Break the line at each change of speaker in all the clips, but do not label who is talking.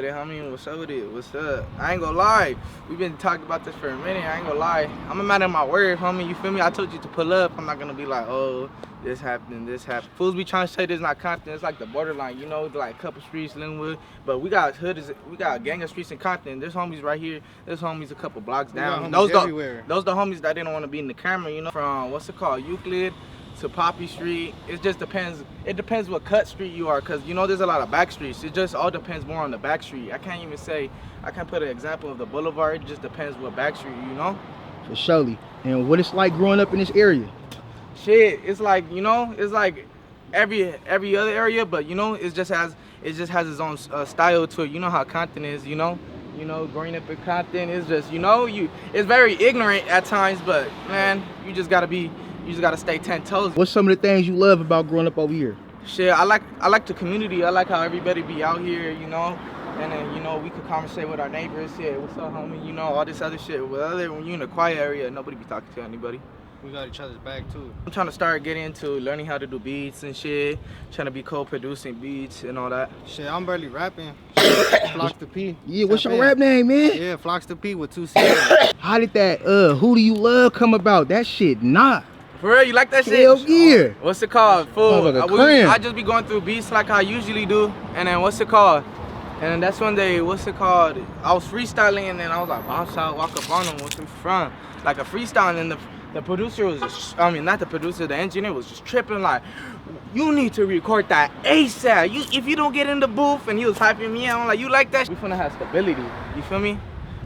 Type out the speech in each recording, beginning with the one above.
with it, homie? What's up with it? What's up? I ain't gonna lie. We've been talking about this for a minute. I ain't gonna lie. I'm a man of my word, homie. You feel me? I told you to pull up. I'm not gonna be like, oh, this happened, this happened. Fools be trying to say this not Compton. It's like the borderline, you know, like a couple streets, Linwood. But we got we got a gang of streets in Compton. There's homies right here. There's homies a couple blocks down. Those the homies that didn't want to be in the camera, you know. From what's it called, Euclid to Poppy Street. It just depends. It depends what cut street you are, cause you know there's a lot of back streets. It just all depends more on the back street. I can't even say, I can't put an example of the boulevard. It just depends what back street, you know.
For surely. And what it's like growing up in this area?
Shit, it's like, you know, it's like every other area, but you know, it just has its own style to it. You know how Compton is, you know. You know, growing up in Compton is just, you know, it's very ignorant at times, but man, you just gotta stay 10 toes.
What's some of the things you love about growing up over here?
Shit, I like the community. I like how everybody be out here, you know, and then, you know, we could conversate with our neighbors. Yeah, what's up, homie? You know, all this other shit. When you're in a quiet area, nobody be talking to anybody.
We got each other's back too.
I'm trying to start getting into learning how to do beats and shit. Trying to be co-producing beats and all that.
Shit, I'm barely rapping. Flox the P.
Yeah, what's your rap name, man?
Yeah, Flox the P with 2 C's.
How did that Who Do You Love come about? That shit not.
For real, you like that shit?
Hell yeah.
What's it called? Fool.
I
just be going through beats like I usually do, and then what's it called? And that's one day, what's it called? I was freestyling, and then I was like, bounce out, walk up on them, what's it from? Like a freestyle, and the producer was just, I mean, not the producer, the engineer was just tripping like, you need to record that ASAP. If you don't get in the booth, and he was hyping me out, I'm like, you like that? We finna have stability, you feel me?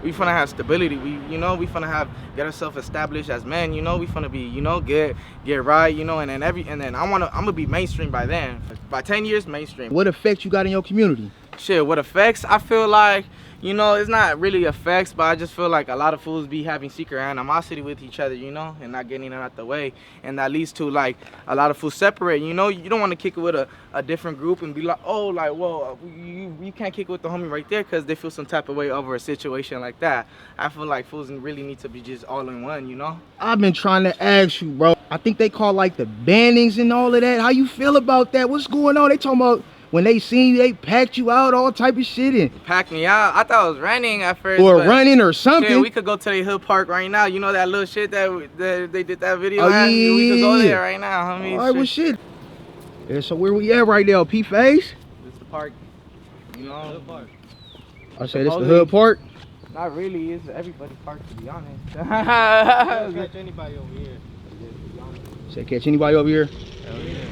We finna have stability. We finna get ourselves established as men. You know, we finna be, you know, get right. You know, and then I'm gonna be mainstream by then. By 10 years, mainstream.
What effect you got in your community?
Shit, what effects? I feel like, you know, it's not really effects, but I just feel like a lot of fools be having secret animosity with each other, you know, and not getting it out the way. And that leads to, like, a lot of fools separate, you know. You don't want to kick it with a different group and be like, oh, like, well, you can't kick it with the homie right there because they feel some type of way over a situation like that. I feel like fools really need to be just all in one, you know.
I've been trying to ask you, bro. I think they call, like, the bannings and all of that. How you feel about that? What's going on? They talking about when they seen you, they packed you out, all type of shit. And
packed me out. I thought I was running at first.
Or running or something.
Shit, we could go to the hood park right now. You know that little shit that they did that video
at?
Yeah. We could go there right now, homie.
All right, well, shit. Yeah, so where we at right now? P-Face?
It's the park. You know? Hood park.
I say this the hood park?
Not really. It's everybody's park, to be honest.
Catch anybody over here.
Say catch anybody over here?
Hell yeah.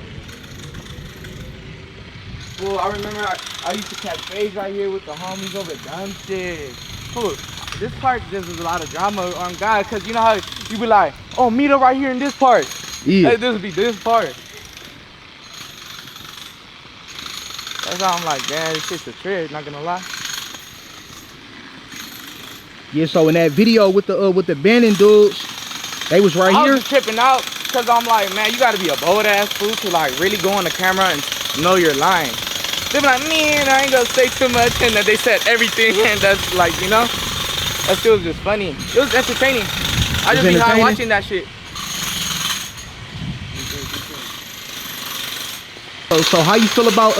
Well, I remember I used to catch phase right here with the homies over dumb shit. Cool. This park, there's a lot of drama on God, because you know how you be like, oh, meet up right here in this part.
Yeah.
Hey, this would be this part. That's how I'm like, man, this shit's a trip, not gonna lie.
Yeah, so in that video with the banding dudes, they was right here.
I was just tripping out, because I'm like, man, you gotta be a bold ass fool to like really go on the camera and know your line. They be like, man, I ain't gonna say too much, and then they said everything, and that's like, you know, that shit was just funny. It was entertaining. I just be high watching that shit.
So how you feel about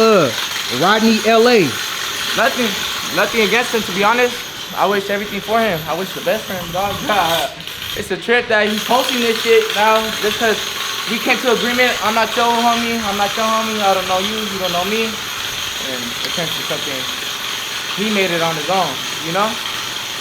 Rodney LA?
Nothing against him, to be honest. I wish everything for him. I wish the best for him, dog. It's a trip that he's posting this shit now just because we came to agreement. I'm not your homie. I'm not your homie. I don't know you. You don't know me. And potentially something. He made it on his own, you know?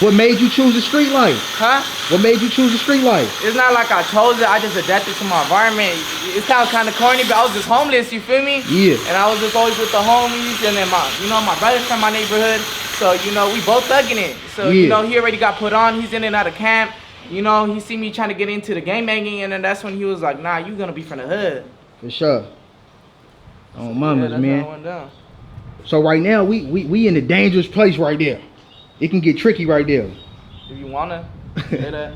What made you choose the street life?
Huh?
What made you choose the street life?
It's not like I chose it. I just adapted to my environment. It sounds kind of corny, but I was just homeless, you feel me?
Yeah.
And I was just always with the homies. And then my brother's from my neighborhood. So, you know, we both thugging it. So, you know, he already got put on. He's in and out of camp. You know, he see me trying to get into the gang banging, and then that's when he was like, nah, you gonna be from the hood.
For sure. Oh, mamas,
yeah,
man.
How it went down.
So right now, we in a dangerous place right there. It can get tricky right there.
If you wanna say that.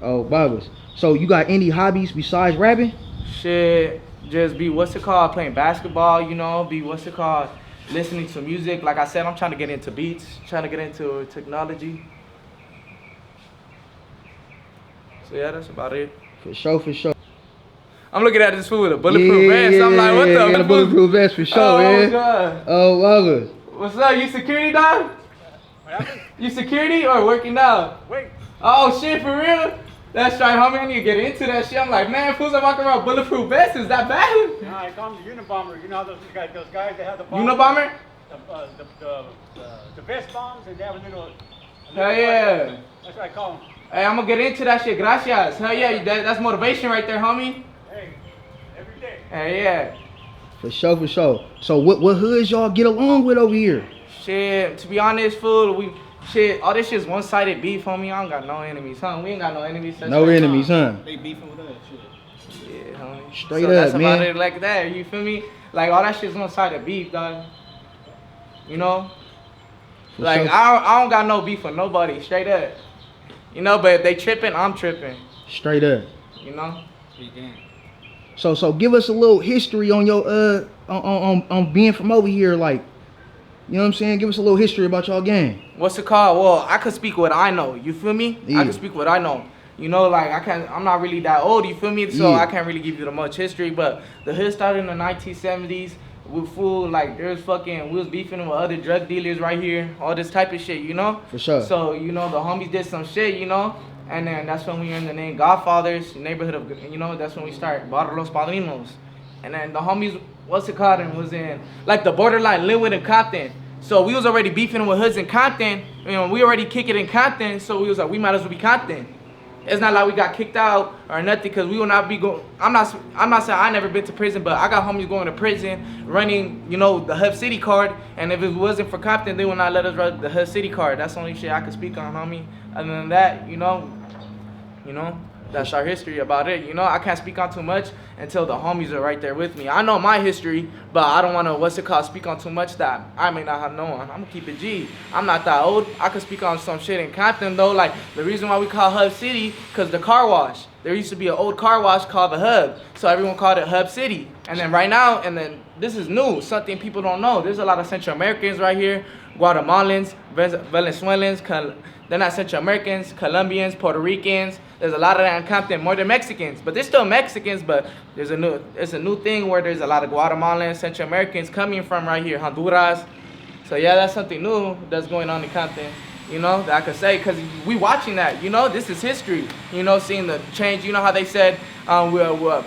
Oh, Babas. So you got any hobbies besides rapping?
Shit, just be, what's it called, playing basketball, you know, be, what's it called, listening to music. Like I said, I'm trying to get into beats, trying to get into technology. So yeah, that's about it.
For sure, for sure.
I'm looking at this fool with a bulletproof vest. I'm like, what the?
Got a bulletproof vest for sure, man.
Oh, God.
Oh, Babas.
What's up, you security dog?
What happened?
You security or working out?
Wait.
Oh shit, for real? That's right, homie. I need to get into that shit. I'm like, man, fools are walking around bulletproof vests. Is that bad?
No, I call them the Unabomber. You know how those guys that have the bombs?
Unabomber?
The vest bombs, and they have a little
Hell yeah.
That's what I call them.
Hey, I'm gonna get into that shit. Gracias. Hell yeah, that's motivation right there, homie.
Hey, every day.
Hey, yeah.
For sure, for sure. So what hoods y'all get along with over here?
Shit, to be honest, fool, all this shit's one-sided beef, homie. I don't got no enemies, huh? We ain't got no enemies.
No enemies, huh?
They beefing with us, shit.
Yeah, homie.
Straight
so
up,
that's
man.
about it like that, you feel me? Like, all that shit's one-sided beef, dog. You know?
For
Like,
sure.
I don't got no beef with nobody, straight up. You know, but if they tripping, I'm tripping.
Straight up.
You know?
So give us a little history on your on being from over here, like, you know what I'm saying? Give us a little history about y'all gang.
What's it called? Well, I could speak what I know. You feel me?
Yeah.
I can speak what I know. You know, like I'm not really that old. You feel me? So
Yeah.
I can't really give you the much history. But the hood started in the 1970s. We fool like we was beefing with other drug dealers right here. All this type of shit. You know?
For sure.
So you know the homies did some shit. You know? And then that's when we earned the name Godfathers, neighborhood of, you know, that's when we start Barrio Los Padrinos. And then the homies, what's it called, and was in, like, the borderline Linwood and Compton. So we was already beefing with hoods in Compton. You know, we already kick it in Compton, so we was like, we might as well be Compton. It's not like we got kicked out or nothing, because we will not be going, I'm not saying I never been to prison, but I got homies going to prison, running, you know, the Hub City card, and if it wasn't for Compton, they would not let us run the Hub City card. That's the only shit I can speak on, homie. Other than that, you know, that's our history about it. You know, I can't speak on too much until the homies are right there with me. I know my history, but I don't want to, speak on too much that I may not have known. I'm going to keep it G. I'm not that old. I can speak on some shit in Compton, though. Like, the reason why we call Hub City, because the car wash. There used to be an old car wash called the Hub, so everyone called it Hub City. And then right now, this is new, something people don't know. There's a lot of Central Americans right here, Guatemalans, Venezuelans, they're not Central Americans, Colombians, Puerto Ricans. There's a lot of that in Compton, more than Mexicans. But they're still Mexicans, but it's a new thing where there's a lot of Guatemalans, Central Americans coming from right here, Honduras. So yeah, that's something new that's going on in Compton, you know, that I could say, because we watching that, you know, this is history, you know, seeing the change. You know how they said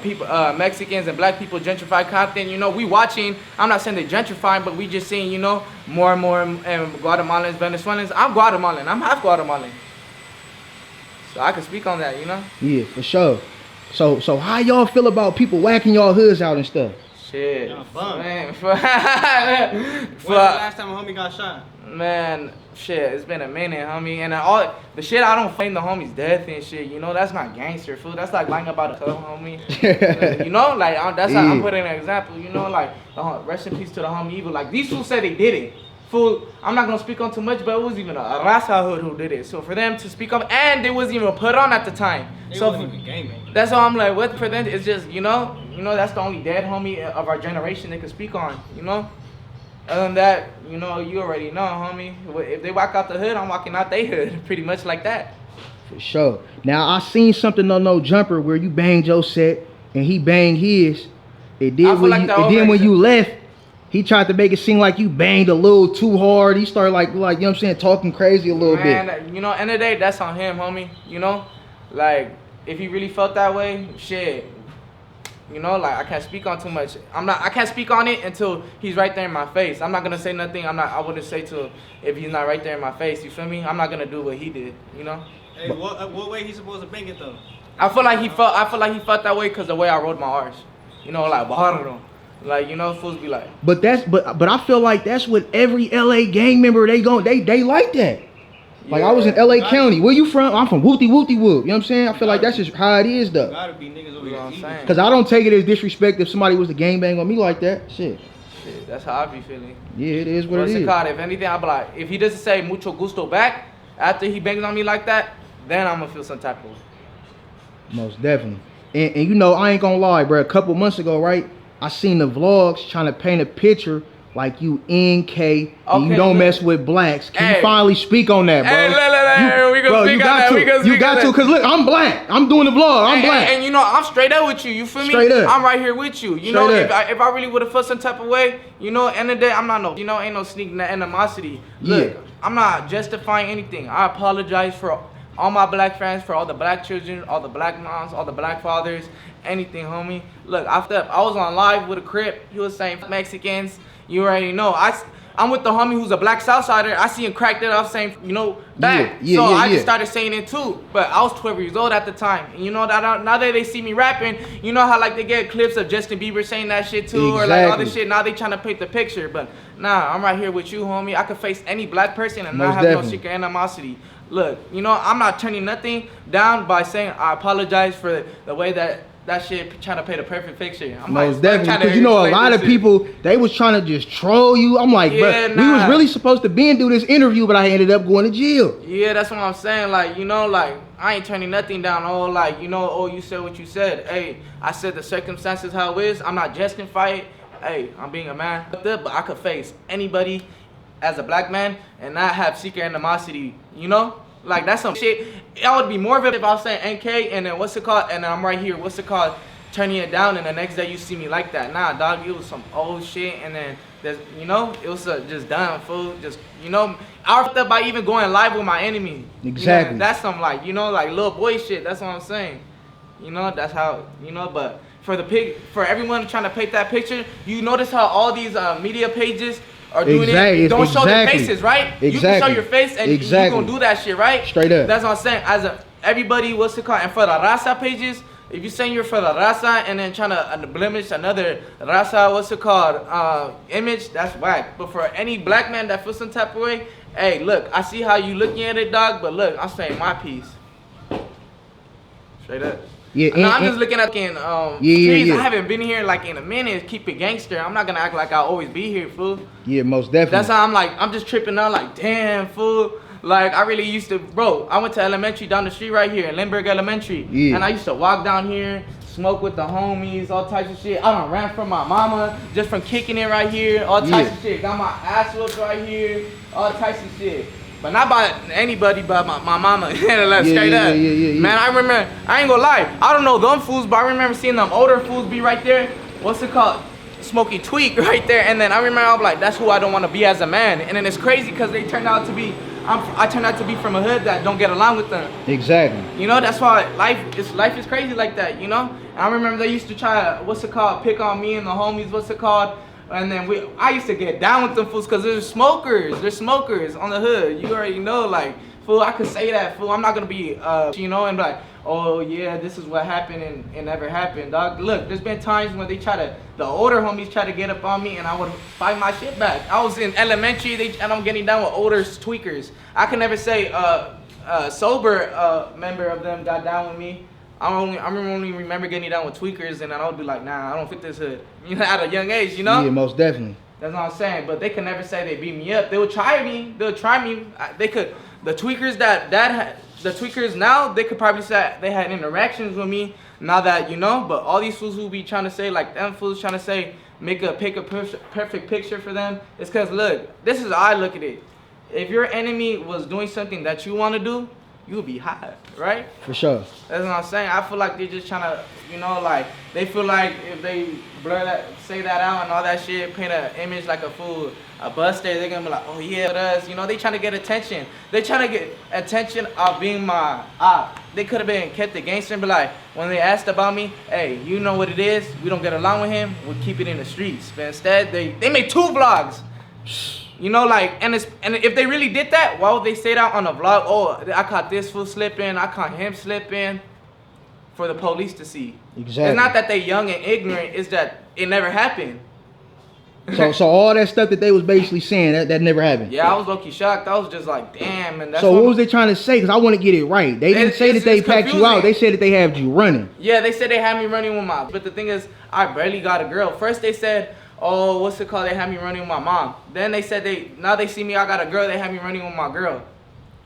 people, Mexicans and black people gentrify Compton, you know, we watching. I'm not saying they're gentrifying, but we just seeing, you know, more and more Guatemalans, Venezuelans. I'm Guatemalan, I'm half Guatemalan. So I can speak on that, you know?
Yeah, for sure. So how y'all feel about people whacking y'all hoods out and stuff?
Shit.
Yeah, bum.
Man,
When's the last time a homie got shot?
Man, shit, it's been a minute, homie. And all the shit, I don't claim the homie's death and shit, you know? That's not gangster, fool. That's like lying about a club, homie. You know? Like, that's how I'm putting an example, you know? Like, rest in peace to the homie Evil. Like, these fools said they did it. Fool, I'm not gonna speak on too much, but it was even a Raza hood who did it. So for them to speak up, and they wasn't even put on at the time. So
wasn't even gaming.
that's why I'm like, what for them? It's just, you know, that's the only dead homie of our generation they can speak on, you know? Other than that, you know, you already know, homie. If they walk out the hood, I'm walking out they hood, pretty much like that.
For sure. Now I seen something on No Jumper where you banged your set and he banged his. It did when you left. He tried to make it seem like you banged a little too hard. He started like you know what I'm saying, talking crazy a little bit.
Man, you know, end of the day, that's on him, homie. You know, like if he really felt that way, shit. You know, like I can't speak on too much. I can't speak on it until he's right there in my face. I'm not gonna say nothing. I wouldn't say to if he's not right there in my face. You feel me? I'm not gonna do what he did. You know.
Hey, what way he supposed to bang it though?
I feel like he felt that way because the way I rode my R's. You know, like barro. Like, you know, fools be like.
But I feel like that's what every LA gang member they like that. Like I was in LA County. Where you from? I'm from Whoopty Whoop. You know what I'm saying? I feel like that's just how it is though.
Gotta be niggas over here eating.
Cause I don't take it as disrespect if somebody was to gangbang on me like that. Shit.
That's how I be feeling.
Yeah, it is what
What's
it is.
it called? If anything, I'll be like, if he doesn't say mucho gusto back after he bangs on me like that, then I'm gonna feel some type of.
Most definitely. And you know, I ain't gonna lie, bro. A couple months ago, right? I seen the vlogs trying to paint a picture like you NK and you don't mess with blacks. Can you finally speak on that, bro?
Hey, we
Bro, you got to, cause look, I'm black. I'm doing the vlog. I'm black.
And you know, I'm straight up with you. You feel me?
Straight up.
I'm right here with you. You know, if I really would have felt some type of way, you know, end of the day, I'm not ain't no sneaking animosity. Look, I'm not justifying anything. I apologize for all my black friends, for all the black children, all the black moms, all the black fathers, anything, homie. Look, I was on live with a Crip. He was saying Mexicans. You already know. I'm with the homie who's a black Southsider. I see him crack that up saying, you know, back. So I just started saying it too. But I was 12 years old at the time. And you know, that now that they see me rapping, you know how like they get clips of Justin Bieber saying that shit too, or like all this shit. Now they trying to paint the picture. But nah, I'm right here with you, homie. I could face any black person and not have no secret animosity. Look, you know, I'm not turning nothing down by saying I apologize for the way that shit trying to paint a perfect picture. I'm
most definitely, because you know a lot of people, they was trying to just troll you. I'm like, bro, we was really supposed to be and do this interview, but I ended up going to jail.
Yeah, that's what I'm saying. Like, you know, like, I ain't turning nothing down. Oh, like, you know, oh, you said what you said. Hey, I said the circumstances how it is. I'm not justifying it. Hey, I'm being a man. But I could face anybody as a black man and not have secret animosity, you know? Like, that's some shit. It would be more of it if I was saying NK and then what's it called, and then I'm right here, what's it called, turning it down, and the next day you see me like that. Nah, dog, it was some old shit, and then there's, you know, it was just done, fool. Just, you know, I fucked up by even going live with my enemy.
Exactly.
You know, that's some, like, you know, like little boy shit. That's what I'm saying. You know, that's how, you know, but for everyone trying to paint that picture, you notice how all these media pages are doing it. Don't show their faces, right? You can show your face and you gonna do that shit, right?
Straight up.
That's what I'm saying. Everybody, what's it called? And for the raza pages, if you saying you're for the raza and then trying to blemish another raza, what's it called? Image, that's whack. But for any black man that feels some type of way, hey, look, I see how you looking at it, dog. But look, I'm saying my piece. Straight up.
Yeah,
I'm just looking at streets. I haven't been here like in a minute. Keep it gangster. I'm not gonna act like I'll always be here, fool.
Yeah, most definitely.
That's how I'm like, I'm just tripping out like, damn, fool. Like, I really used to, bro, I went to elementary down the street right here in Lindbergh Elementary. Yeah. And I used to walk down here, smoke with the homies, all types of shit. I done ran from my mama just from kicking it right here, all types of shit. Got my ass whooped right here, all types of shit. But not by anybody but my mama. Straight up. Man, I remember, I ain't gonna lie, I don't know them fools, but I remember seeing them older fools be right there. What's it called? Smoky Tweak right there. And then I remember I was like, that's who I don't want to be as a man. And then it's crazy because they turned out to be, I turned out to be from a hood that don't get along with them.
Exactly.
You know, that's why life is crazy like that, you know? And I remember they used to try to, pick on me and the homies, and then I used to get down with them fools because there's smokers on the hood. You already know, like, fool, I could say that, fool. I'm not gonna be, you know, and be like, oh yeah, this is what happened and it never happened, dog. Look, there's been times when the older homies try to get up on me and I would fight my shit back. I was in elementary and I'm getting down with older tweakers. I can never say sober member of them got down with me. I only remember getting down with tweakers, and then I would be like, nah, I don't fit this hood. You know, at a young age, you know?
Yeah, most definitely.
That's what I'm saying. But they can never say they beat me up. They would try me. They'll try me. They could. The tweakers the tweakers now, they could probably say they had interactions with me. Now that, you know, but all these fools who be trying to say, like them fools trying to say, pick a perfect picture for them. It's because, look, this is how I look at it. If your enemy was doing something that you want to do, you'll be hot, right?
For sure.
That's what I'm saying. I feel like they're just trying to, you know, like, they feel like if they say that out and all that shit, paint an image like a fool, a buster, they're gonna be like, oh yeah, it does. You know, they trying to get attention. They trying to get attention of being my op. They could have been kept the gangster and be like, when they asked about me, hey, you know what it is? We don't get along with him. We'll keep it in the streets. But instead, they made 2 vlogs. You know, like, and if they really did that, why would they say that on a vlog? Oh, I caught this fool slipping, I caught him slipping, for the police to see.
Exactly.
It's not that they young and ignorant, it's that it never happened.
So all that stuff that they was basically saying, that never happened.
Yeah, I was low-key shocked. I was just like, damn. And that's
so what was they trying to say? Because I want to get it right. They didn't say that they packed you out. They said that they had you running.
Yeah, they said they had me running with my, but the thing is, I barely got a girl. First they said, oh, what's it called? They had me running with my mom. Then they said now they see me, I got a girl, they had me running with my girl.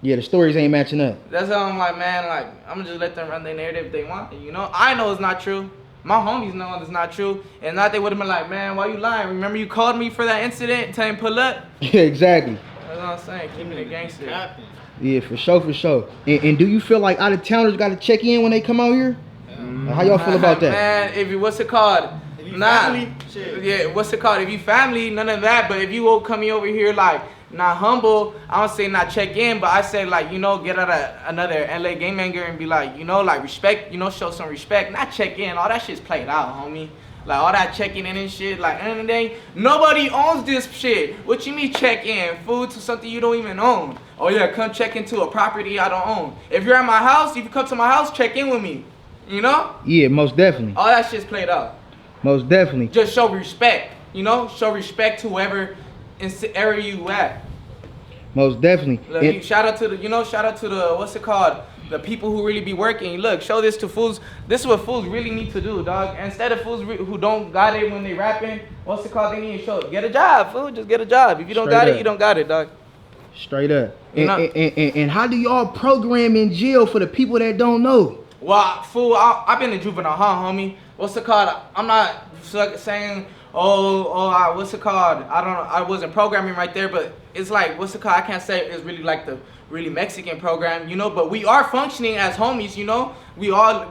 Yeah, the stories ain't matching up.
That's how I'm like, man, like, I'm gonna just let them run their narrative if they want. You know, I know it's not true. My homies know it's not true. And not they would have been like, man, why you lying? Remember you called me for that incident, telling pull up?
Yeah, exactly.
That's what I'm saying, keeping it gangster.
Yeah, for sure, for sure. And do you feel like out of towners got to check in when they come out here? How y'all feel about that?
Man, if you what's it called?
Family, shit.
Yeah, what's it called? If you family, none of that. But if you will coming over here like not humble, I don't say not check in, but I say like, you know, get out of another LA game anger and be like, you know, like respect, you know, show some respect. Not check in. All that shit's played out, homie. Like all that checking in and shit. Like end of the day, nobody owns this shit. What you mean check in? Food to something you don't even own. Oh yeah, come check into a property I don't own. If you're at my house, if you come to my house, check in with me. You know?
Yeah, most definitely.
All that shit's played out.
Most definitely.
Just show respect, you know? Show respect to whoever area you at.
Most definitely.
Look, shout out to the, you know, shout out to the, what's it called? The people who really be working. Look, show this to fools. This is what fools really need to do, dog. Instead of fools who don't got it when they rapping, what's it called? They need to show it. Get a job, fool. Just get a job. If you don't got it, you don't got it, dog.
Straight up. And how do y'all program in jail for the people that don't know?
Well, fool, I've been in juvenile hall, homie. What's it called? I'm not saying, what's it called? I wasn't programming right there, but it's like, what's it called? I can't say it's really like the really Mexican program, you know, but we are functioning as homies, you know. We all,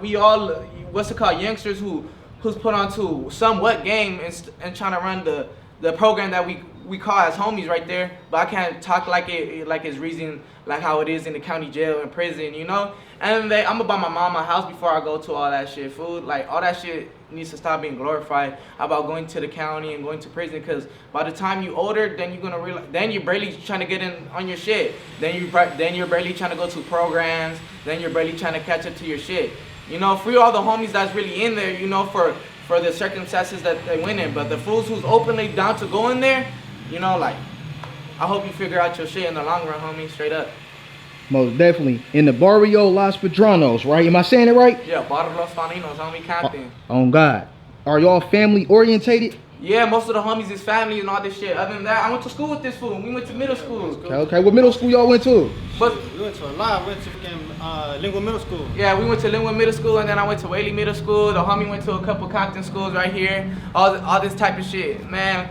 what's it called? Youngsters who's put onto somewhat game and trying to run the program that we call as homies right there. But I can't talk like it's reason like how it is in the county jail and prison, you know. And I'm about my mama's house before I go to all that shit, food. Like all that shit needs to stop being glorified about going to the county and going to prison, because by the time you older, then you're gonna realize, then you're barely trying to get in on your shit. Then you're barely trying to go to programs. Then you're barely trying to catch up to your shit. You know, free all the homies that's really in there, you know, for the circumstances that they went in. But the fools who's openly down to go in there, you know, like, I hope you figure out your shit in the long run, homie, straight up.
Most definitely. In the Barrio Los Padrinos, right? Am I saying it right?
Yeah, Barrio Los Padrinos, homie, Compton.
On God. Are y'all family orientated?
Yeah, most of the homies is family and all this shit. Other than that, I went to school with this fool. We went to middle school.
Okay. What middle school y'all went to?
But
We went to a lot. We went to Linwood Middle School.
yeah, we went to Linwood Middle School, and then I went to Whaley Middle School. The homie went to a couple Compton schools right here. All this type of shit, man.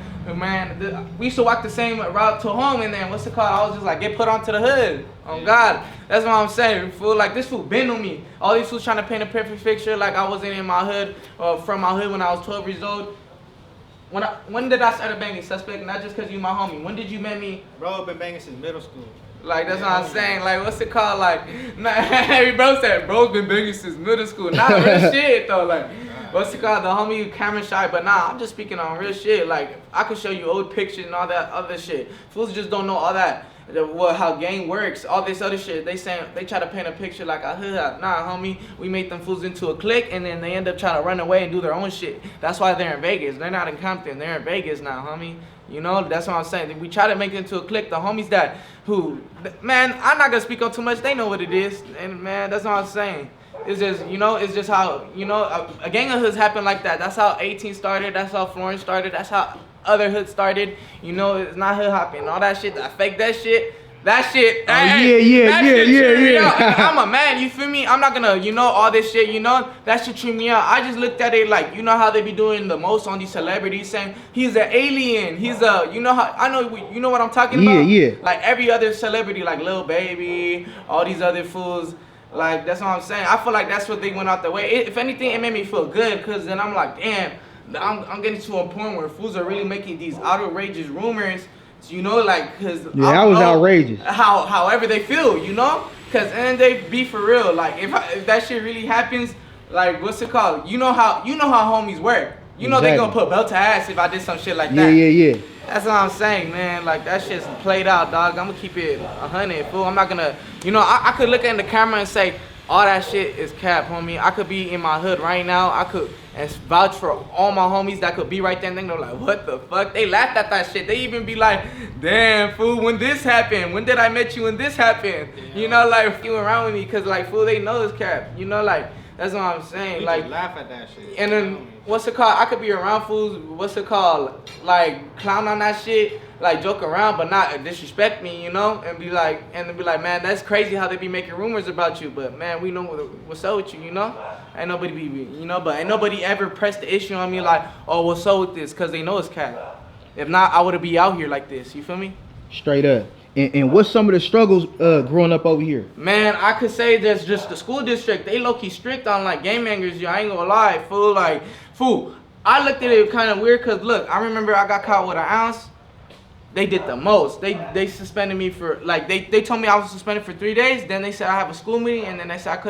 We used to walk the same route to home, and then what's it called? I was just like, get put onto the hood. Oh God, that's what I'm saying. Fool, like this fool been on me. All these fools trying to paint a perfect picture, like I wasn't in my hood, from my hood when I was 12 years old. When did I start banging, suspect? Not just cause you my homie. When did you met me?
Bro, been banging since middle school.
Like that's what I'm saying. Like what's it called? Like every bro said, bro's been banging since middle school. Not real shit though. Like what's it called? The homie camera shy. But nah, I'm just speaking on real shit. Like I could show you old pictures and all that other shit. Fools just don't know all that. How game works, all this other shit. They try to paint a picture like a hood. Nah, homie, we made them fools into a clique, and then they end up trying to run away and do their own shit. That's why they're in Vegas. They're not in Compton. They're in Vegas now, homie. You know, that's what I'm saying. We try to make it into a clique. The homies man, I'm not gonna speak on too much. They know what it is, and man, that's what I'm saying. It's just, you know, it's just how, you know, a gang of hoods happen like that. That's how 18 started. That's how Florence started. That's how other hoods started. You know, it's not hood hopping. All that shit, that fake that shit. That shit.
Oh, yeah.
I'm a man, you feel me? I'm not gonna, you know, all this shit, you know? That shit treat me out. I just looked at it like, you know how they be doing the most on these celebrities, saying he's an alien. He's a, you know how, I know, you know what I'm talking about?
Yeah.
Like every other celebrity, like Lil Baby, all these other fools. Like, that's what I'm saying. I feel like that's what they went out the way. If anything, it made me feel good, because then I'm like, damn, I'm getting to a point where fools are really making these outrageous rumors, you know, like, because
yeah, that was outrageous.
However they feel, you know, because and they be for real. Like, if that shit really happens, like, what's it called? You know how homies work. You know they gonna put belt to ass if I did some shit like that.
Yeah.
That's what I'm saying, man. Like, that shit's played out, dog. I'm gonna keep it 100, fool. I'm not gonna, you know, I could look in the camera and say, all that shit is cap, homie. I could be in my hood right now. I could and vouch for all my homies that could be right there, and they're like, what the fuck? They laughed at that shit. They even be like, damn, fool, when this happened? When did I met you when this happened? You know, like, you around with me, because, like, fool, they know this cap. You know, like, that's what I'm saying.
We
like,
just laugh at that shit.
And then, what's it called? I could be around fools, what's it called? Like, clown on that shit, like, joke around, but not disrespect me, you know? And be like, man, that's crazy how they be making rumors about you, but man, we know what's up with you, you know? Ain't nobody be, you know, but ain't nobody ever pressed the issue on me like, oh, what's up with this? Because they know it's cat. If not, I wouldn't be out here like this, you feel me?
Straight up. And what's some of the struggles growing up over here?
Man, I could say that's just the school district. They low-key strict on like gang bangers. Yeah, I ain't gonna lie, fool. Like, fool. I looked at it kind of weird because look, I remember I got caught with an ounce. They did the most. They suspended me for like they told me I was suspended for 3 days. Then they said I have a school meeting, and then they said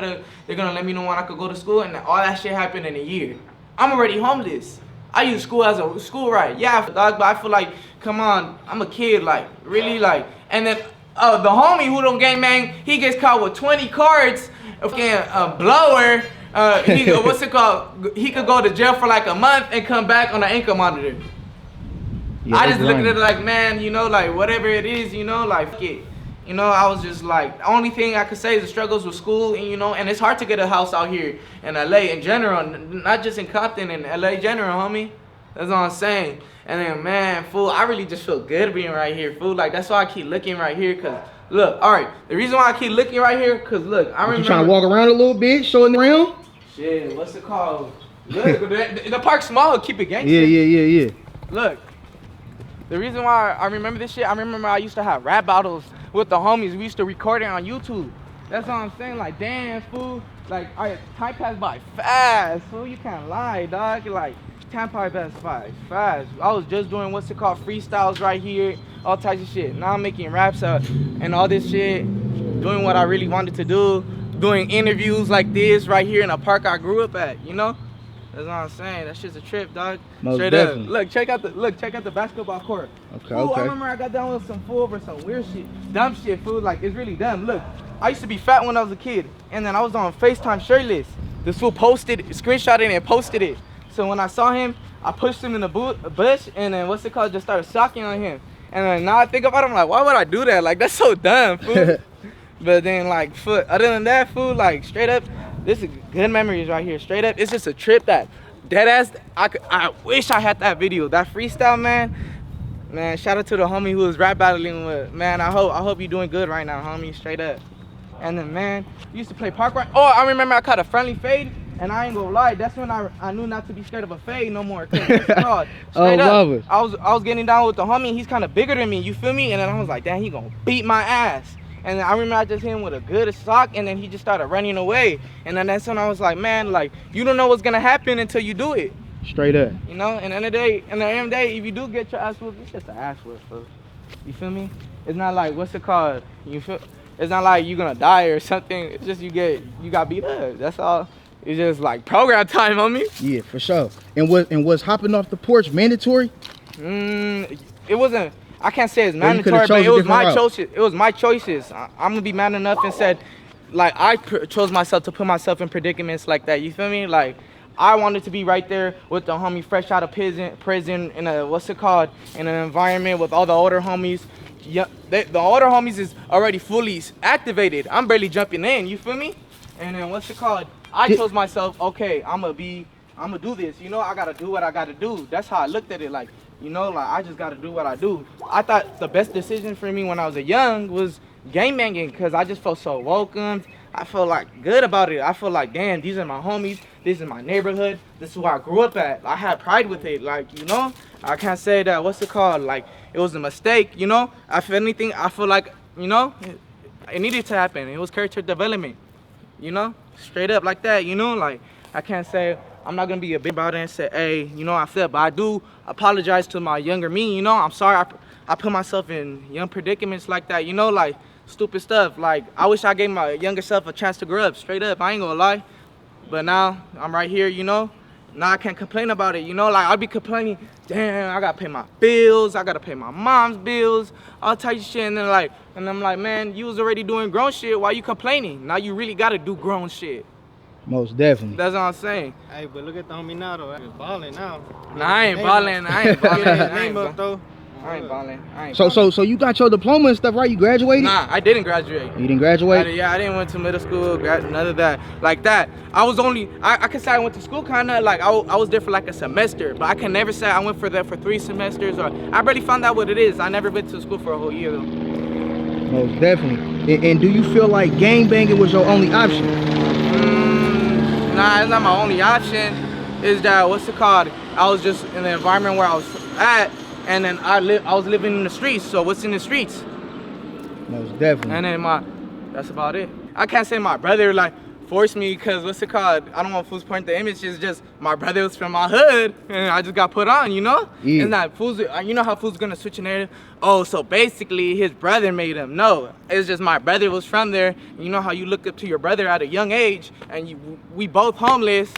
they're gonna let me know when I could go to school, and all that shit happened in a year. I'm already homeless. I use school as a school ride. Yeah, dog, but I feel like, come on, I'm a kid, like really, like, and then the homie who don't gang bang, he gets caught with 20 cards, a blower. What's it called? He could go to jail for like a month and come back on an ankle monitor. Yeah, I just looked at it like, man, you know, like whatever it is, you know, like fuck it. You know, I was just like, the only thing I could say is the struggles with school, and you know, and it's hard to get a house out here in LA in general, not just in Compton, in LA general, homie. That's what I'm saying. And then, man, fool, I really just feel good being right here, fool. Like, that's why I keep looking right here, cause look, all right, the reason why I keep looking right here, cause look, I remember.
You trying to walk around a little bit, showing around?
Shit, what's it called? Look, the park's small, keep it gangster.
Yeah.
Look, the reason why I remember this shit, I remember I used to have rap battles with the homies. We used to record it on YouTube. That's what I'm saying. Like, damn, fool. Like, time passed by fast, fool. You can't lie, dog. Like, time passed by fast. I was just doing what's it called, freestyles right here, all types of shit. Now I'm making raps and all this shit, doing what I really wanted to do, doing interviews like this right here in a park I grew up at. You know. That's what I'm saying. That shit's a trip, dog.
Most
Straight
definitely.
up. Check out the basketball court.
Okay,
fool,
okay.
I remember I got down with some fool over some weird shit. Dumb shit, fool. Like, it's really dumb. Look, I used to be fat when I was a kid. And then I was on FaceTime shirtless. This fool screenshotted it and posted it. So when I saw him, I pushed him in the bush. And then, what's it called, just started socking on him. And then now I think about it, I'm like, why would I do that? Like, that's so dumb, fool. But then, like, other than that, fool, like, straight up, this is good memories right here. Straight up, it's just a trip that deadass. I wish I had that video, that freestyle, man. Man, shout out to the homie who was rap battling with. Man, I hope you're doing good right now, homie. Straight up. And then, man, we used to play park ride. Oh, I remember I caught a friendly fade, and I ain't gonna lie, that's when I knew not to be scared of a fade no more. Straight up, I was getting down with the homie. He's kind of bigger than me. You feel me? And then I was like, damn, he gonna beat my ass. And then I remember I just hit him with a good sock, and then he just started running away. And then that's when I was like, man, like, you don't know what's gonna happen until you do it.
Straight up.
You know, and at the end of the day, if you do get your ass whooped, it's just an ass whoop, fool. You feel me? It's not like, what's it called? It's not like you're gonna die or something. It's just you got beat up. That's all. It's just like program time, homie.
Yeah, for sure. And was hopping off the porch mandatory?
It wasn't. I can't say it's mandatory, but it was my choices. It was my choices. I'm gonna be man enough and said, like, I chose myself to put myself in predicaments like that. You feel me? Like, I wanted to be right there with the homie fresh out of prison in a, what's it called, in an environment with all the older homies. Yeah, the older homies is already fully activated. I'm barely jumping in. You feel me? And then what's it called? I chose myself. Okay, I'm gonna do this. You know, I gotta do what I gotta do. That's how I looked at it. Like, you know, like, I just gotta do what I do. I thought the best decision for me when I was young was gang banging, because I just felt so welcomed. I felt like good about it. I felt like, damn, these are my homies. This is my neighborhood. This is where I grew up at. I had pride with it. Like, you know, I can't say that, what's it called? Like, it was a mistake, you know? If anything, I feel like, you know, it needed to happen. It was character development, you know? Straight up like that, you know? Like, I can't say, I'm not gonna be a bitch about it and say, hey, you know, I feel, but I do apologize to my younger me, you know? I'm sorry I put myself in young predicaments like that, you know? Like, stupid stuff. Like, I wish I gave my younger self a chance to grow up. Straight up, I ain't gonna lie. But now I'm right here, you know. Now I can't complain about it, you know. Like, I'll be complaining, damn, I gotta pay my bills, I gotta pay my mom's bills, all types of shit. And then I'm like, man, you was already doing grown shit. Why you complaining? Now you really gotta do grown shit.
Most definitely.
That's what I'm saying.
Hey, but look at the homie now though. He's balling now.
Nah, I ain't balling.
So you got your diploma and stuff, right? You graduated?
Nah, I didn't graduate.
You didn't graduate?
I didn't went to middle school, none of that. Like that. I was only, I can say I went to school kind of, like I was there for like a semester, but I can never say I went for 3 semesters, or I barely found out what it is. I never been to school for a whole year though.
Most definitely. And do you feel like gang banging was your only option?
Nah, it's not my only option. Is that, what's it called? I was just in the environment where I was at. And then I was living in the streets. So what's in the streets?
Most definitely.
And then that's about it. I can't say my brother like forced me because what's it called? I don't want fools point the image. It's just my brother was from my hood and I just got put on, you know?
Yeah.
It's not fools. You know how fools gonna switch a narrative? Oh, so basically his brother made him. No, it's just my brother was from there. You know how you look up to your brother at a young age and we both homeless.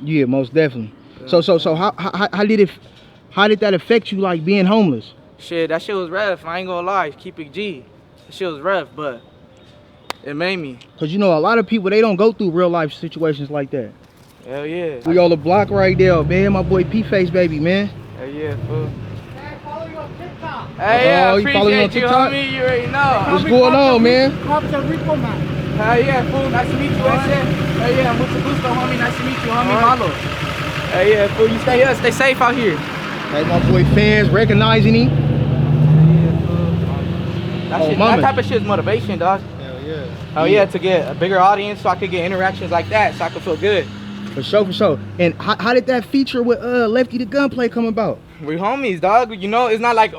Yeah, most definitely. So how did that affect you, like being homeless?
Shit, that shit was rough. I ain't gonna lie. Keep it G. That shit was rough, but it made me.
Cause you know a lot of people, they don't go through real life situations like that.
Hell yeah.
We on the block right there, man. My boy PFacebabbyy, man.
Hell yeah, fool.
Hey, follow you on TikTok.
Hey, yeah,
you follow me on
appreciate you,
TikTok?
homie. You already know.
What's going on, man?
Compton Rico, man.
Hell yeah, fool. Nice to meet you, Hell yeah, mucho gusto, homie. Nice to meet you, homie. Malo. Hell yeah, fool. You stay safe out here.
Hey, my boy fans recognizing him.
Yeah, fool. That type of shit is motivation, dog.
Hell yeah.
Hell yeah, to get a bigger audience so I could get interactions like that so I could feel good.
For sure. And how did that feature with Lefty the Gunplay come about?
We homies, dog. You know, it's not like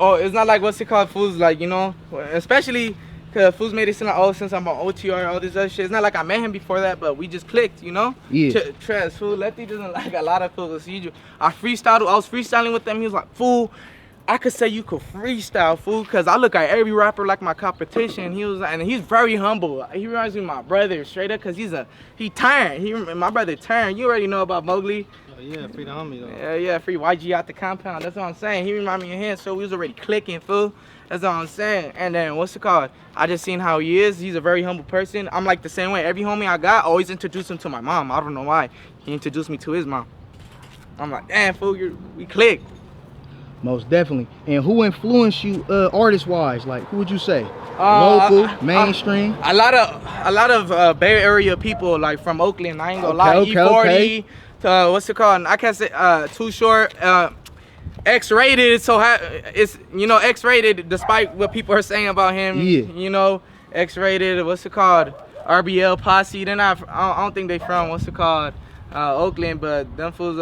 what's it called, fools, like, you know, especially because fools made it seem like, oh, since I'm on OTR, all this other shit. It's not like I met him before that, but we just clicked, you know?
Yeah.
Trez, fool, Lefty doesn't like a lot of fools. I was freestyling with them. He was like, fool, I could say you could freestyle, fool, because I look at every rapper like my competition. He was like, and he's very humble. He reminds me of my brother, straight up, because he turned. My brother turned. You already know about Mowgli.
Oh yeah, free the homie though.
Yeah, free YG out the compound. That's what I'm saying. He remind me of him, so we was already clicking, fool. That's all I'm saying. And then what's it called? I just seen how he is. He's a very humble person. I'm like the same way. Every homie I got, always introduce him to my mom. I don't know why. He introduced me to his mom. I'm like, damn, fool, we clicked.
Most definitely. And who influenced you artist-wise? Like, who would you say? Local, mainstream?
A lot of Bay Area people, like from Oakland. I ain't gonna lie. E40. What's it called? I can't say Too Short. X-rated, so it's, you know, X-rated despite what people are saying about him.
Yeah.
You know, X-rated. What's it called? RBL Posse. They're not. I don't think they from what's it called, Oakland, but them fools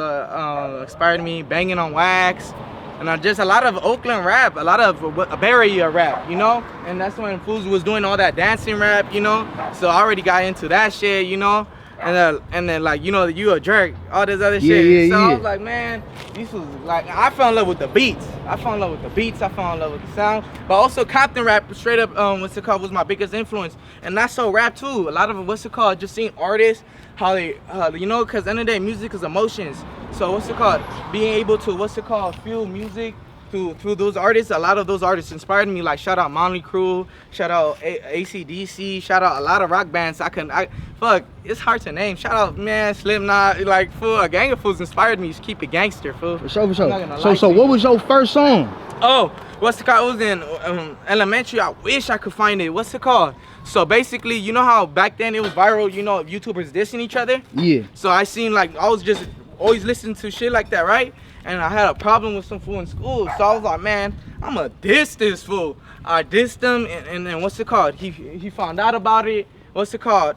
inspired me. Banging on Wax, and just a lot of Oakland rap, a lot of Bay Area rap, you know. And that's when fools was doing all that dancing rap, you know. So I already got into that shit, you know. And then like, you know, you a jerk, all this other shit. I was like, man, these was like, I fell in love with the beats. I fell in love with the sound. But also Compton rap, straight up, what's it called, was my biggest influence. And that's so rap too. A lot of what's it called, just seeing artists, how they, you know, because at the end of the day, music is emotions. So what's it called, being able to, what's it called, feel music through those artists. A lot of those artists inspired me. Like shout out Motley Crue, shout out AC/DC, shout out a lot of rock bands. Fuck, it's hard to name. Shout out, man, Slipknot, like, fool, a gang of fools inspired me to keep it gangster, fool.
For sure. So what was your first song?
Oh, what's it called? It was in elementary. I wish I could find it. What's it called? So basically, you know how back then it was viral, you know, YouTubers dissing each other? Yeah. So I seen, like, I was just always listening to shit like that, right? And I had a problem with some fool in school, so I was like, man, I'ma diss this fool. I dissed him, and then what's it called? He found out about it. What's it called?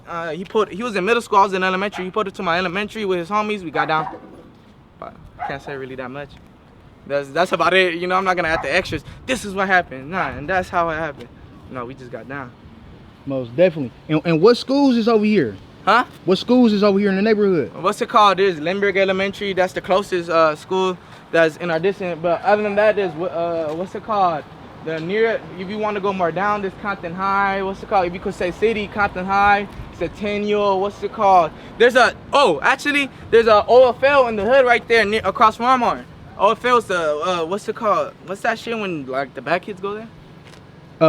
He was in middle school, I was in elementary. He put it to my elementary with his homies. We got down. But I can't say really that much. That's about it. You know, I'm not gonna add the extras. This is what happened. Nah, and that's how it happened. No, we just got down.
Most definitely. And what schools is over here?
Huh?
What schools is over here in the neighborhood?
What's it called? There's Lindbergh Elementary. That's the closest school that's in our distance. But other than that, there's what's it called? The near, if you want to go more down, there's Compton High. What's it called? If you could say city, Compton High, Centennial. What's it called? There's there's a OFL in the hood right there across from Walmart. OFL's the what's it called? What's that shit when like the bad kids go there?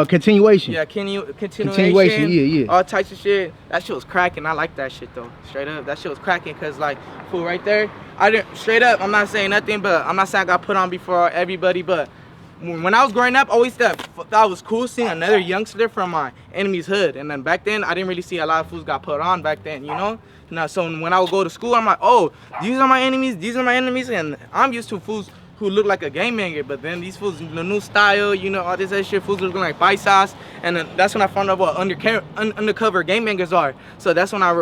Continuation.
Yeah, continuation.
Yeah.
All types of shit. That shit was cracking. I like that shit though. Straight up, that shit was cracking. Cause like, fool, right there. I didn't straight up. I'm not saying nothing, but I'm not saying I got put on before everybody. But when I was growing up, I always thought it was cool seeing another youngster from my enemy's hood. And then back then, I didn't really see a lot of fools got put on back then. You know. Now, so when I would go to school, I'm like, oh, these are my enemies. These are my enemies, and I'm used to fools who look like a game banger, but then these fools, the new style, you know, all this other shit, fools looking like bite sauce, and then that's when I found out what undercover game bangers are. So that's when I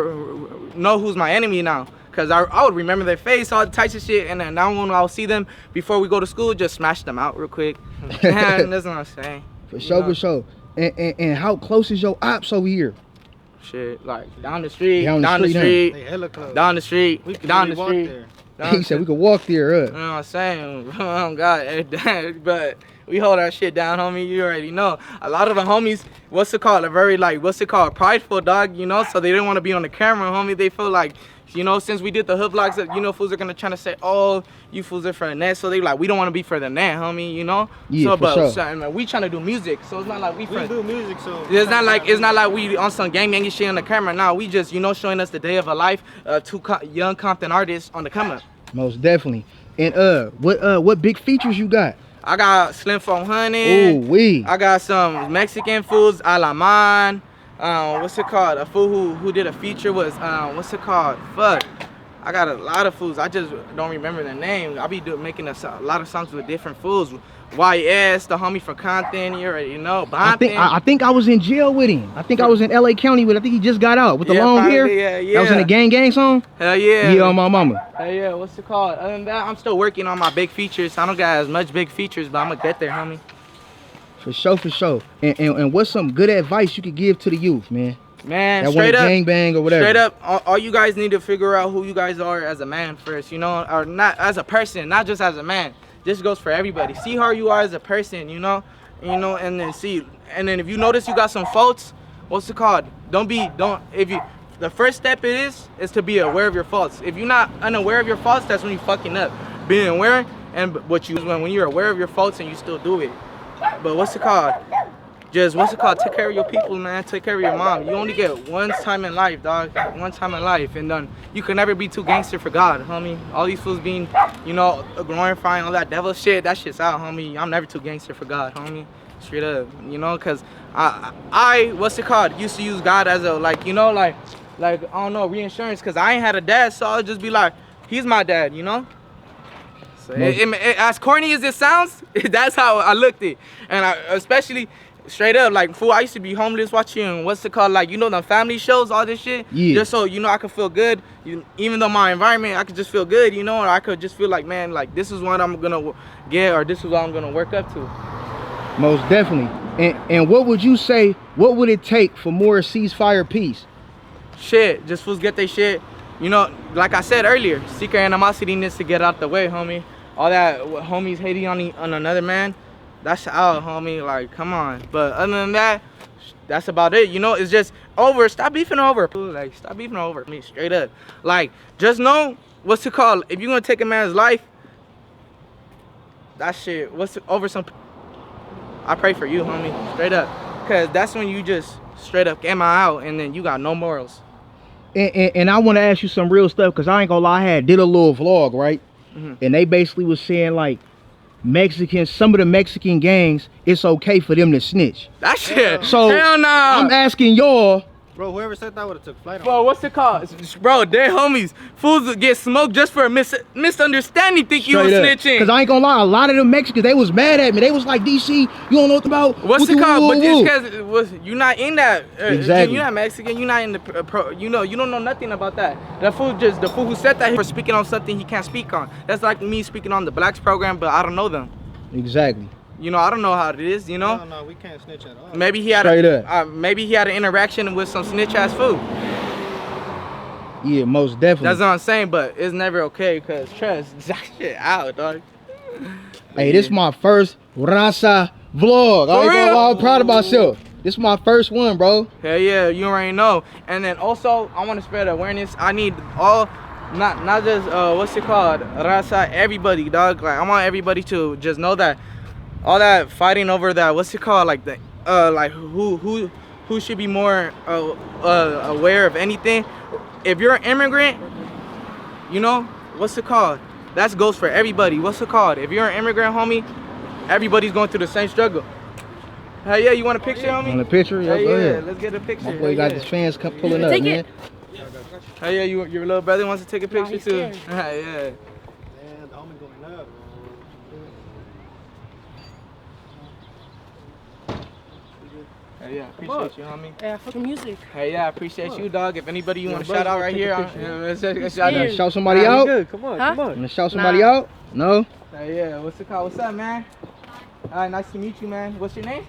know who's my enemy now, because I would remember their face, all the types of shit, and then now when I'll see them before we go to school, just smash them out real quick. Man, that's what I'm saying.
For sure. And how close is your ops over here?
Shit, like down the street,
Down the
down the
street,
street,
They hella close.
down the street,
We can
down
really
the
walk
street.
there.
He said we could walk there,
You know what I'm saying? Oh God, but we hold our shit down, homie. You already know. A lot of the homies, what's it called? A very prideful, dog. You know, so they didn't want to be on the camera, homie. They feel like, you know, since we did the hood vlogs, you know, fools are gonna try to say, oh, you fools are for the net. So they like, we don't want to be for the net, homie. You know?
Yeah,
so,
for
but
sure.
so, and we trying to do music, so it's not like we
do music, so
it's not like we on some gang shit on the camera. Nah, we just, you know, showing us the day of a life. Two young Compton artists on the come up.
Most definitely. And what big features you got?
I got Slim 400.
Ooh wee.
I got some Mexican foods, a la man. What's it called? A fool who did a feature was what's it called? Fuck. I got a lot of foods. I just don't remember the name. I be making a lot of songs with different foods. YS, the homie from Compton, you already know.
I think I was in jail with him. I think I was in LA County with. I think he just got out with the long
probably,
hair.
Yeah.
That was in the gang song.
Hell yeah.
Yeah, on my mama.
Hell yeah. What's it called? Other than that, I'm still working on my big features. I don't got as much big features, but I'm gonna get there, homie.
For sure. And what's some good advice you could give to the youth, man?
Man,
that
straight up,
gang bang or whatever.
Straight up, all you guys need to figure out who you guys are as a man first, you know, or not as a person, not just as a man. This goes for everybody. See how you are as a person, you know, and then if you notice you got some faults, what's it called? The first step is to be aware of your faults. If you're not unaware of your faults, that's when you fucking up. Being aware and when you're aware of your faults and you still do it. But what's it called? Take care of your people, man. Take care of your mom. You only get one time in life, dog. One time in life. And then you can never be too gangster for God, homie. All these fools being, you know, glorifying all that devil shit, that shit's out, homie. I'm never too gangster for God, homie. Straight up, you know, because I used to use God as a, like, you know, like, I don't know, reinsurance, because I ain't had a dad, so I'll just be like, he's my dad, you know? So as corny as it sounds, that's how I looked it. And especially... Straight up, like, fool, I used to be homeless watching, what's it called, like, you know, the family shows, all this shit.
Yeah.
Just so, you know, I could feel good. Even though my environment, I could just feel good, you know, or I could just feel like, man, like, this is what I'm gonna get, or this is what I'm gonna work up to.
Most definitely. And what would you say, what would it take for more ceasefire peace?
Shit, just fools get their shit. You know, like I said earlier, secret animosity needs to get out the way, homie. All that homies hating on another man, that's out, homie. Like, come on. But other than that, that's about it. You know, it's just over. Stop beefing over. Like, stop beefing over me, straight up. Like, just know what's it called. If you're gonna take a man's life, that shit, over some. I pray for you, homie, straight up. Cause that's when you just straight up get my out, and then you got no morals.
And I want to ask you some real stuff, because I ain't gonna lie, I did a little vlog, right? And they basically was saying, like, some of the Mexican gangs, it's okay for them to snitch.
That shit.
So
hell no.
I'm asking y'all.
Bro, whoever said that would have took flight on.
Bro, what's it called? Bro, they're homies. Fools would get smoked just for a misunderstanding. Think you was snitching.
Cause I ain't gonna lie, a lot of them Mexicans, they was mad at me. They was like, DC, you don't know what about.
What's it called? But just because you're not in that.
Exactly.
You're not Mexican. You're not in the you know, you don't know nothing about that. The fool who said that for speaking on something he can't speak on. That's like me speaking on the Blacks program, but I don't know them.
Exactly.
You know, I don't know how it is, you know?
No, we can't snitch at all.
Maybe he had maybe he had an interaction with some snitch ass fool.
Yeah, most definitely.
That's what I'm saying, but it's never okay, because trust that shit out, dog.
Hey, this is my first Raza vlog. I ain't gonna lie, I'm proud of myself. This is my first one, bro.
Hell yeah, you already know. And then also, I want to spread awareness. I need all, not just what's it called, Raza, everybody, dog. Like, I want everybody to just know that all that fighting over that, what's it called, like the like who should be more aware of anything. If you're an immigrant, you know, what's it called? That goes for everybody. What's it called? If you're an immigrant, homie, everybody's going through the same struggle. Hell yeah, you want a picture, homie?
Want a picture? Yeah, go ahead.
Let's get a picture.
My boy got his fans pulling up, man.
Hell yeah, your little brother wants to take a picture too. Yeah.
Man, the homie going up.
Hey, yeah, appreciate you, homie.
Yeah, fucking music.
Hey, yeah, appreciate you, dog. If anybody you want to shout out right here,
Shout somebody out?
Good. Come on, come on.
Want to shout somebody out? No?
Hey, yeah, what's it called? What's up, man? All right, nice to meet you, man. What's your name?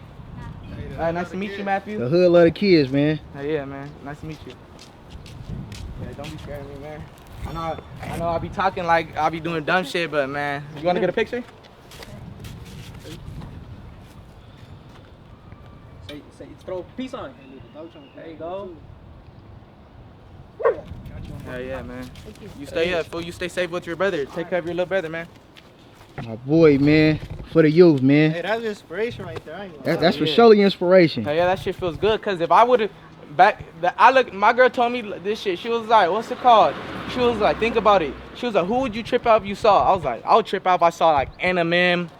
Nice to meet you, Matthew.
The hood love the kids, man.
Hey, yeah, man. Nice to meet you. Yeah, don't be scared of me, man. I know I be talking like I be doing dumb shit, but man, you wanna get a picture?
Say, throw peace on it. There you go.
Hell yeah, man. You stay up, fool. You stay safe with your brother. Take care of your little brother, man.
My boy, man. For the youth, man.
Hey, that's inspiration right there. I ain't gonna
That's
lie.
for surely inspiration.
Hell yeah, that shit feels good. Cause if I would've my girl told me this shit. She was like, what's it called? She was like, think about it. She was like, who would you trip out if you saw? I was like, I would trip out if I saw like Eminem,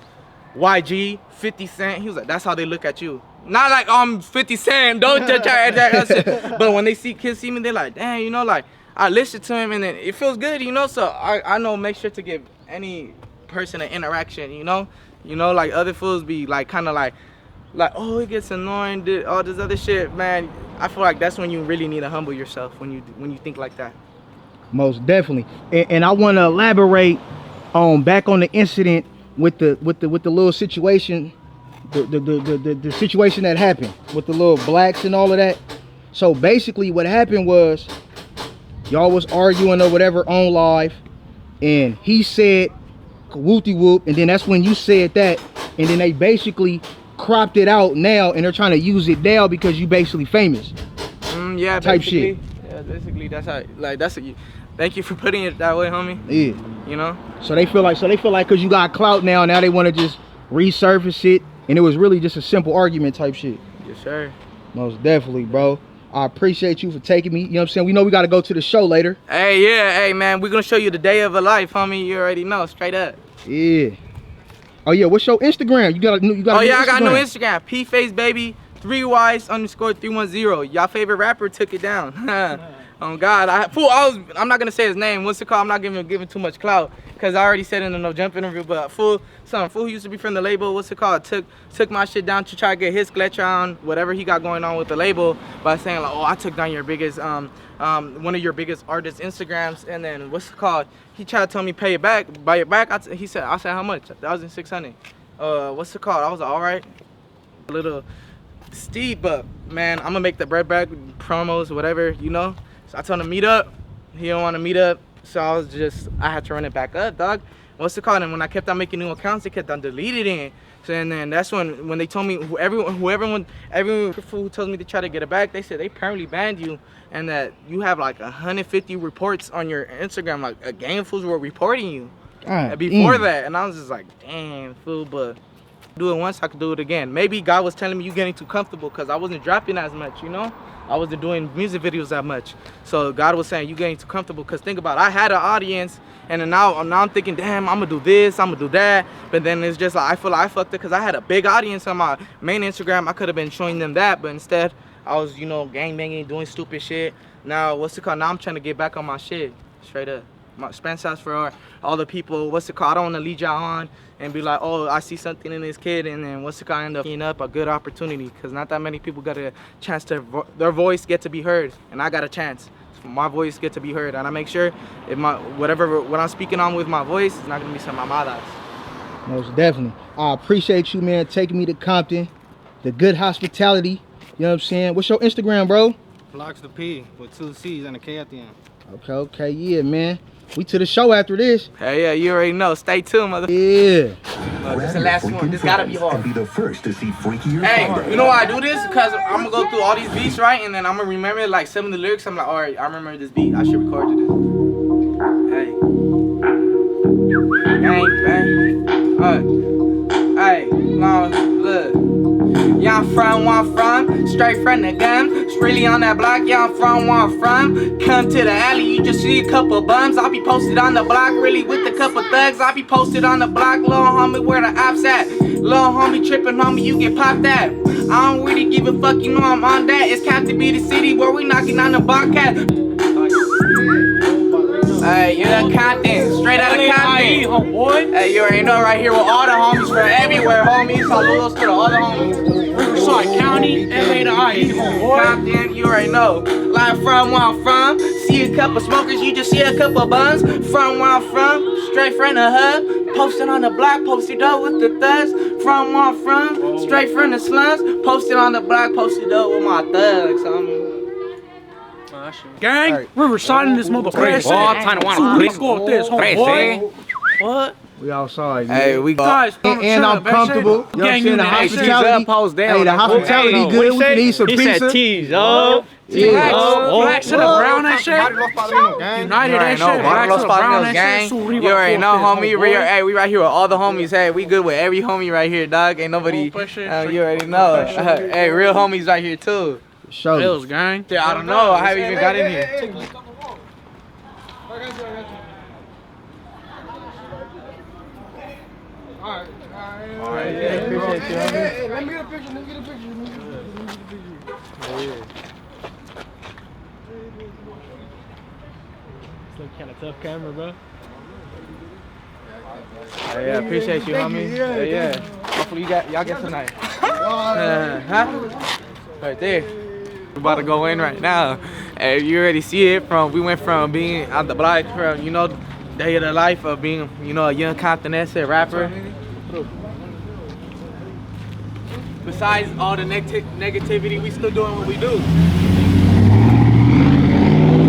YG, 50 Cent. He was like, that's how they look at you. Not like I'm 50 Cent, don't judge that. But when they see kids see me, they're like, damn, you know, like I listen to him and then it feels good, you know. So I know, make sure to give any person an interaction, you know, like other fools be like kind of like oh, it gets annoying, all this other shit, man. I feel like that's when you really need to humble yourself when you think like that.
Most definitely. And I want to elaborate on back on the incident with the little situation. The situation that happened with the little blacks and all of that. So basically what happened was y'all was arguing or whatever on live, and he said whoopty whoop, and then that's when you said that, and then they basically cropped it out now and they're trying to use it now because you basically famous.
Yeah,
type
basically,
shit.
Yeah, basically that's how, like, that's what you, thank you for putting it that way, homie.
Yeah.
You know?
So they feel like because you got clout now they want to just resurface it. And it was really just a simple argument type shit.
Yes, sir.
Most definitely, bro. I appreciate you for taking me. You know what I'm saying? We know we got to go to the show later.
Hey, yeah. Hey, man. We're going to show you the day of a life, homie. You already know. Straight up.
Yeah. Oh, yeah. What's your Instagram? You got a new
I got a new Instagram. PFacebabyyy 3Ys_310. Y'all favorite rapper took it down. Oh, God. I'm not going to say his name. What's it called? I'm not giving too much clout. Because I already said in the No Jump interview, but fool who used to be from the label, what's it called, took my shit down to try to get his glitch on, whatever he got going on with the label, by saying like, oh, I took down your biggest, one of your biggest artists' Instagrams, and then what's it called, he tried to tell me buy it back, I said how much, 1,600, what's it called, I was like, all right, a little steep, but man, I'm gonna make the bread back, promos, whatever, you know, so I told him to meet up, he don't want to meet up. So I had to run it back up, dog. What's it called? And when I kept on making new accounts, they kept on deleting it. So and then that's when they told me everyone who tells me to try to get it back, they said they permanently banned you and that you have like 150 reports on your Instagram. Like a gang of fools were reporting you before that, and I was just like, damn, fool. But do it once, I could do it again. Maybe God was telling me you getting too comfortable because I wasn't dropping as much, you know. I wasn't doing music videos that much. So God was saying, you getting too comfortable. Because think about it, I had an audience. And then now I'm thinking, damn, I'm going to do this, I'm going to do that. But then it's just like, I feel like I fucked it because I had a big audience on my main Instagram. I could have been showing them that. But instead, I was, you know, gangbanging, doing stupid shit. Now, what's it called? Now I'm trying to get back on my shit. Straight up. My Spence house for all the people, what's it called? I don't want to lead y'all on and be like, oh, I see something in this kid, and then what's it called, end up being up a good opportunity, because not that many people got a chance to their voice get to be heard, and I got a chance. My voice get to be heard, and I make sure if what I'm speaking on with my voice is not gonna be some mamadas.
Most definitely. I appreciate you, man, taking me to Compton, the good hospitality. You know what I'm saying? What's your Instagram, bro?
Vlogs the P with 2 C's and a K at the end.
Okay, yeah, man. We to the show after this.
Hey, yeah, you already know. Stay tuned, mother.
Yeah.
This is the last one. This gotta be hard.
And be the first to see freakier.
Hey, you know why I do this? Because I'm gonna go through all these beats, right? And then I'm gonna remember like some of the lyrics. I'm like, all right, I remember this beat. I should record this. Hey. Hey, long, look. Yeah, I'm from where I'm from, straight from the gun. It's really on that block, yeah, I'm from where I'm from. Come to the alley, you just see a couple bums. I'll be posted on the block, really with a couple thugs. I'll be posted on the block, little homie, where the ops at? Little homie tripping, homie, you get popped at. I don't really give a fuck, you know I'm on that. It's Compton be the city where we knocking on the bobcat. Hey, you're the Compton, straight out of Compton. Hey, you already know, right here with all the homies from everywhere, homies. Saludos to all the homies.
Riverside County, LA to IE,
Compton, you already know. Like from where I'm from, see a couple smokers, you just see a couple buns. From where I'm from, straight from the hub. Posted on the block, posted up with the thugs. From where I'm from, straight from the slums. Posted on the block, posted up with my thugs.
Gang,
Right.
we're residing this motherfucker. Let's go with this, homeboy.
What?
We outside.
Hey,
man.
we go.
Guys,
And I'm comfortable. You know what I'm saying? The hospitality. Hey, the hospitality good. We can eat some
He
pizza.
said tease, oh.
Blacks to the brown and shit. United and shit. Blacks to the brown and shit.
You already know, homie. Hey, we right here with all the homies. Hey, we good with every homie right here, dog. Ain't nobody. You already know. Hey, real homies right here too.
Show.
Bills, gang.
Yeah, I don't know. I haven't even got in here. Alright, yeah, appreciate you, homie.
Hey, let me get a picture. Let me get a picture.
It's like kind of tough camera, bro.
Yeah, appreciate you, homie. Yeah. Hopefully y'all get tonight. Huh? Right there. We about to go in right now. Hey, you already see it we went from being out the block from, day of the life of being, a young Compton rapper. Besides all the negativity, we still doing what we do.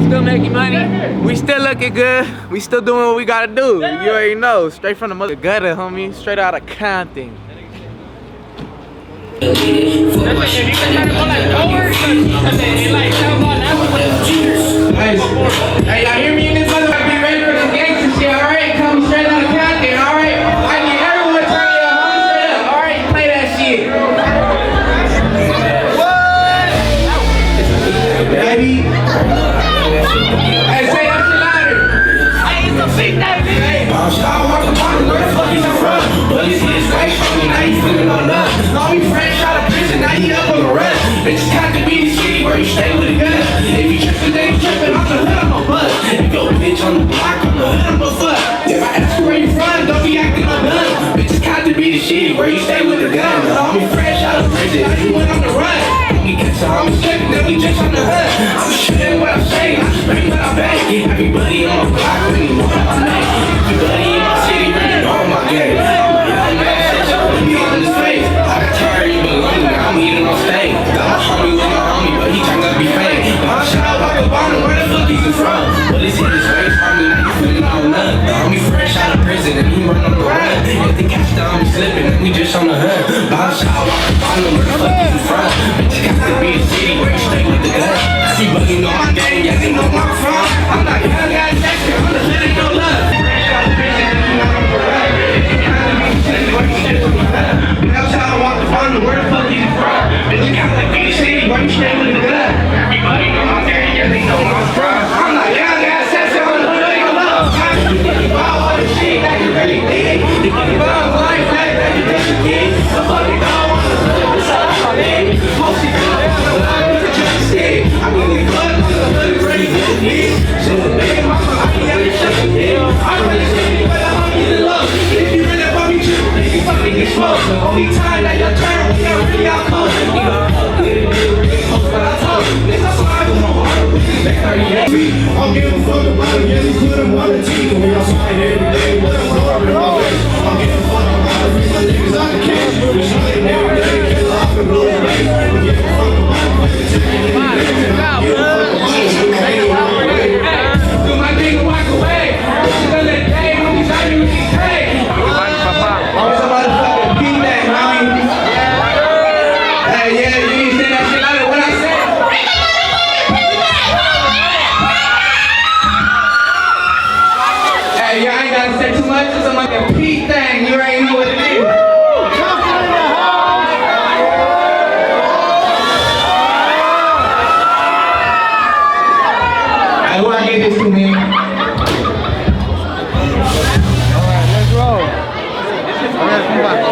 Still making money. We still looking good. We still doing what we gotta do. You already know. Straight from the mother gutter, homie. Straight out of Compton. Hey, y'all hear me in this motherfucker? Be ready for this gangster shit, alright? Coming straight out of Compton, alright? I need everyone to turn your homies straight up, alright? Play that shit. What? Baby. Hey, say that shit louder. Hey, it's a big day, baby. I walk upon where the fuck is it from? Bullies hit his face from me, now you feeling on up. All me friends out of prison, now he up on the run. Bitches got to be the city where you stay with a gun. If you trippin', they trippin', I'm the hood, I'm a buzz. If your bitch on the block, I'm the hood, I'm a fuck. If I ask you where you from, don't be acting no gun. Bitches got to be the city where you stay with a gun. All me fresh out of prison, now you went on the run. We catch a homie slippin', then we just on the hood. I'm shooting what I'm saying, I'm spraying what I'm back. Everybody on my block, really know what I'm at. Everybody in my city, really know my game. I'm mad, be on his face. I got tired, you belong, now I'm eating on stage. Got my homie with my homie, but he trying to be fake. I'm shot like a bomb, where the fuck is he from? But it's hit his face from me, now you feeling all none. The homie fresh out of prison, and he run on the run. If they catch the homie slipping, then we just on the hood. But I'm shot like a bomb, where the fuck is he from? Bitch, got to be the city where you stay with the gun. Everybody know my game, yeah, they know where I'm from. I'm not young, got Jackson, I'm the hood, ain't no love. Fresh out of prison, and he run on the run. Now child walk the phone, where the fuck is he from? Bitch, got to be the city where you stay with the gun. Everybody know my game, yeah, they know where I'm from. I'm not young, got Jackson, I'm the hood, ain't no love. I'm thinking about all the shit that you really did. Thinking about life that you just did. The fucking dog on the hood, it's all I need. Most of you know what I'm just saying. I mean, the club on the hood is ready to get. So the big mama, I can get it shut again. I really see you, but I'm getting low. If you really want me to, you fucking get smoked. The only time that your turn, we got really out close. You know, but I told you, this is why I was on hard. I'm giving a fuck about it, yeah, we put them on the team. We all fight every day, what I'm rolling on. I'm giving a fuck about it, my niggas I can catch. We shine every day, kill off and blow away. We give a fuck about it, do my thing and walk away. Still that day, when we got you, we get paid. I'm some motherfucking P-Mac, homie. Hey, yeah, you need to say that shit out of what I said. Hey, y'all ain't gotta say too much. It's some like a P thing. You already know what it is. Hey, who I get this to, man?